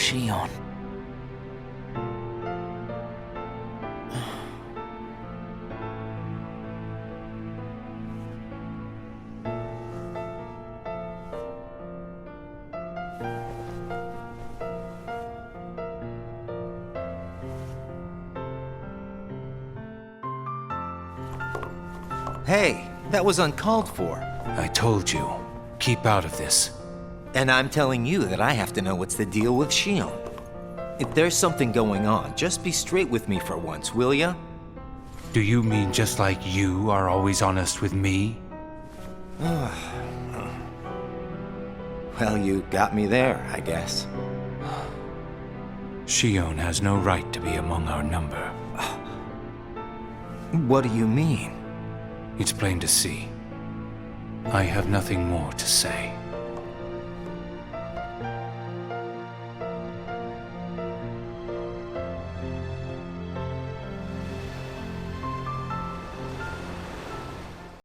Shion. Hey, that was uncalled for. I told you, keep out of this. And I'm telling you that I have to know what's the deal with Shion. If there's something going on, just be straight with me for once, will ya? Do you mean just like you are always honest with me? Well, you got me there, I guess. Shion has no right to be among our number. What do you mean? It's plain to see. I have nothing more to say.